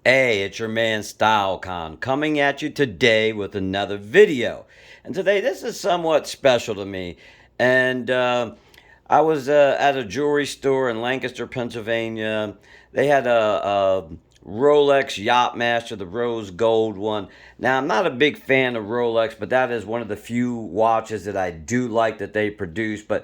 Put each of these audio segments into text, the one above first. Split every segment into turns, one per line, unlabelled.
Hey, it's your man StyleCon coming at you today with another video. And today, this is somewhat special to me. And I was at a jewelry store in Lancaster, Pennsylvania. They had a Rolex Yacht Master, the rose gold one. Now, I'm not a big fan of Rolex, but that is one of the few watches that I do like that they produce. But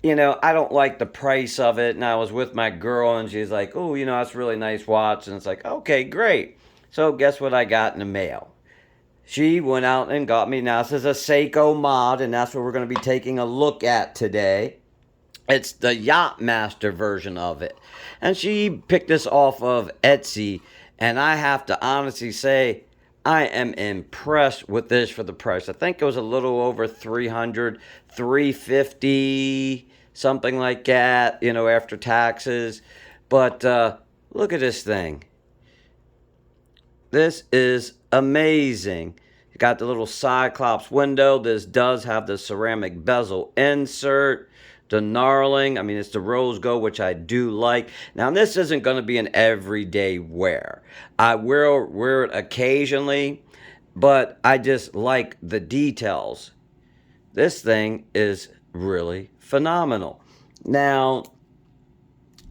I don't like the price of it. And I was with my girl, and she's like, "Oh, that's a really nice watch." And it's like, "Okay, great." So guess what I got in the mail? She went out and got me. Now this is a Seiko mod, and that's what we're going to be taking a look at today. It's the Yacht Master version of it, and she picked this off of Etsy. And I have to honestly say, I am impressed with this for the price. I think it was a little over 300, 350, something like that, after taxes. But look at this thing. This is amazing. You got the little Cyclops window. This does have the ceramic bezel insert. The knurling, I mean, it's the rose gold, which I do like. Now, this isn't going to be an everyday wear. I will wear it occasionally, but I just like the details. This thing is really phenomenal. Now,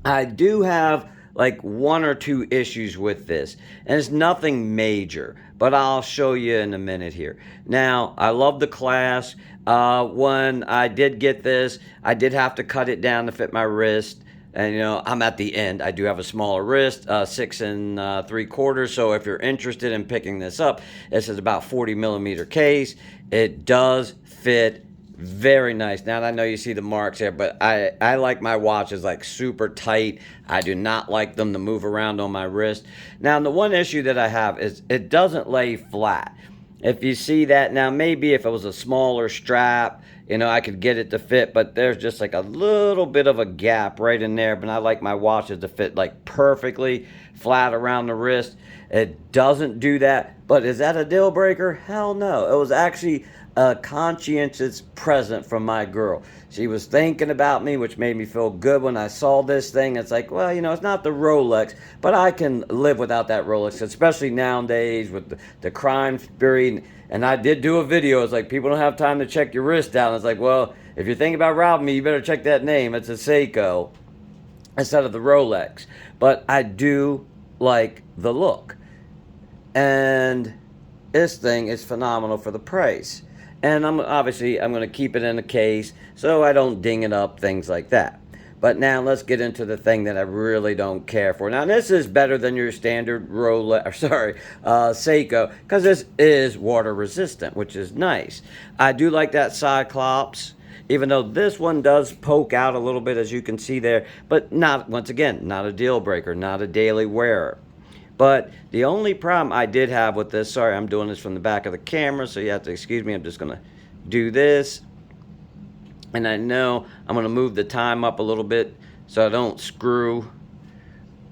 I do have like one or two issues with this, and it's nothing major, but I'll show you in a minute here. Now, I love the class. When I did get this, I did have to cut it down to fit my wrist. And I'm at the end. I do have a smaller wrist, 6 3/4. So if you're interested in picking this up, this is about 40 millimeter case. It does fit very nice. Now I know you see the marks here, but I like my watches like super tight. I do not like them to move around on my wrist. Now the one issue that I have is it doesn't lay flat. If you see that, now maybe if it was a smaller strap, I could get it to fit, but there's just like a little bit of a gap right in there. But I like my watches to fit like perfectly flat around the wrist. It doesn't do that, but is that a deal breaker? Hell no. It was actually a conscientious present from my girl. She was thinking about me, which made me feel good when I saw this thing. It's like, well, it's not the Rolex, but I can live without that Rolex, especially nowadays with the crime spree. And I did do a video. It's like, people don't have time to check your wrist down. It's like, well, if you're thinking about robbing me, you better check that name. It's a Seiko instead of the Rolex. But I do like the look. And this thing is phenomenal for the price. And I'm going to keep it in a case so I don't ding it up, things like that. But now let's get into the thing that I really don't care for. Now this is better than your standard Seiko, because this is water resistant, which is nice. I do like that Cyclops, even though this one does poke out a little bit, as you can see there, but not, once again, not a deal breaker, not a daily wearer. But the only problem I did have with this, sorry, I'm doing this from the back of the camera, so you have to excuse me. I'm just going to do this. And I know I'm going to move the time up a little bit so I don't screw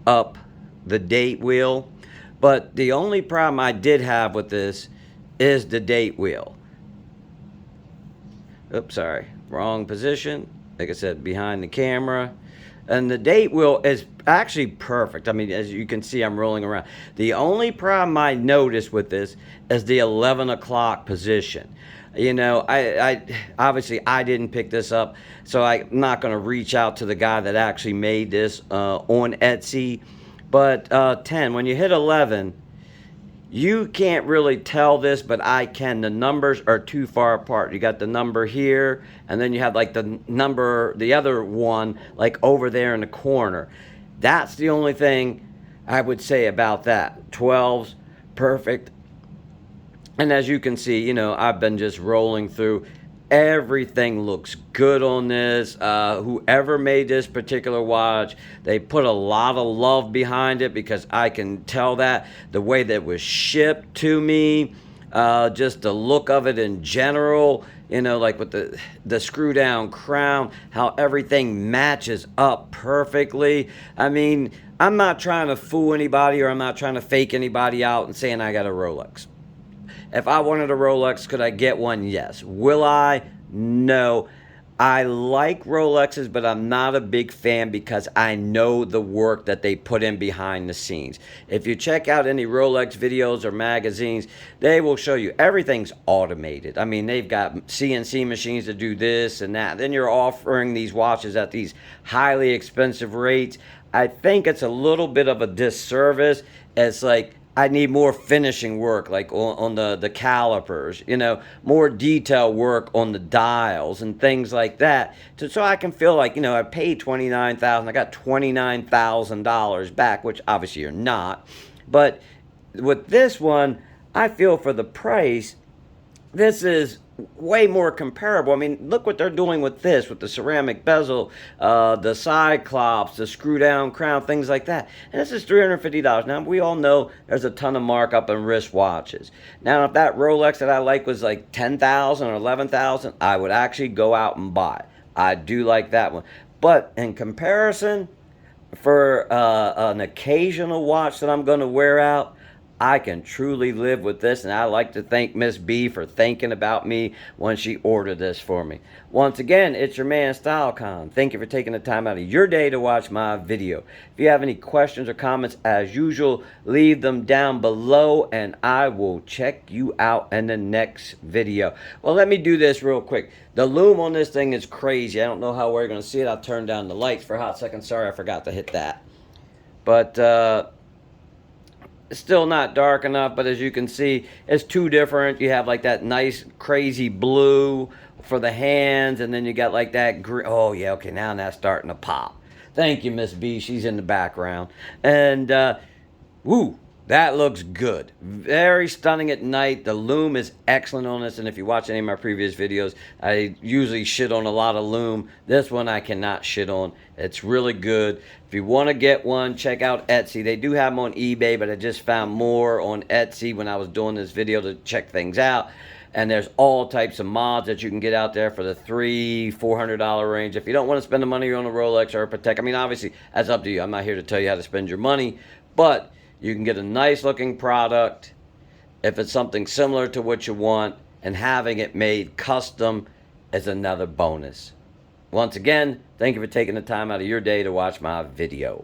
up the date wheel. But the only problem I did have with this is the date wheel. Oops, sorry, wrong position. Like I said, behind the camera. And the date wheel is actually perfect. I mean, as you can see, I'm rolling around. The only problem I noticed with this is the 11 o'clock position. I obviously I didn't pick this up, so I'm not going to reach out to the guy that actually made this on Etsy. But 10, when you hit 11, you can't really tell this, but I can. The numbers are too far apart. You got the number here, and then you have like the number, the other one, like over there in the corner. That's the only thing I would say about that. 12's perfect. And as you can see, I've been just rolling through. Everything looks good on this. Whoever made this particular watch, they put a lot of love behind it, because I can tell that the way that it was shipped to me, just the look of it in general, like with the screw down crown, how everything matches up perfectly. I mean, I'm not trying to fool anybody, or I'm not trying to fake anybody out and saying I got a Rolex. If I wanted a Rolex, could I get one? Yes. Will I? No. I like Rolexes, but I'm not a big fan because I know the work that they put in behind the scenes. If you check out any Rolex videos or magazines, they will show you everything's automated. I mean, they've got CNC machines to do this and that. Then you're offering these watches at these highly expensive rates. I think it's a little bit of a disservice. It's like, I need more finishing work, like on the calipers, you know, more detail work on the dials and things like that, so I can feel like, you know, I paid $29,000, I got $29,000 back, which obviously you're not. But with this one, I feel for the price, this is way more comparable. I mean, look what they're doing with this, with the ceramic bezel, the Cyclops, the screw down crown, things like that. And this is $350. Now, we all know there's a ton of markup on wristwatches. Now, if that Rolex that I like was like $10,000 or $11,000, I would actually go out and buy it. I do like that one. But in comparison, for an occasional watch that I'm going to wear out, I can truly live with this, and I like to thank Miss B for thinking about me when she ordered this for me. Once again, it's your man StyleCon. Thank you for taking the time out of your day to watch my video. If you have any questions or comments, as usual, leave them down below, and I will check you out in the next video. Well, let me do this real quick. The lume on this thing is crazy. I don't know how we're going to see it. I'll turn down the lights for a hot second. Sorry, I forgot to hit that. But, it's still not dark enough, but as you can see, it's two different. You have like that nice crazy blue for the hands, and then you got like that green. Oh yeah, okay, now that's starting to pop. Thank you, Miss B. She's in the background. And woo, that looks good. Very stunning at night. The lume is excellent on this, and if you watch any of my previous videos, I usually shit on a lot of lume. This one I cannot shit on. It's really good. If you want to get one, check out Etsy. They do have them on eBay, but I just found more on Etsy when I was doing this video to check things out. And there's all types of mods that you can get out there for the $300–400 range. If you don't want to spend the money on a Rolex or a Patek, I mean, obviously, that's up to you. I'm not here to tell you how to spend your money, but you can get a nice looking product if it's something similar to what you want, and having it made custom is another bonus. Once again, thank you for taking the time out of your day to watch my video.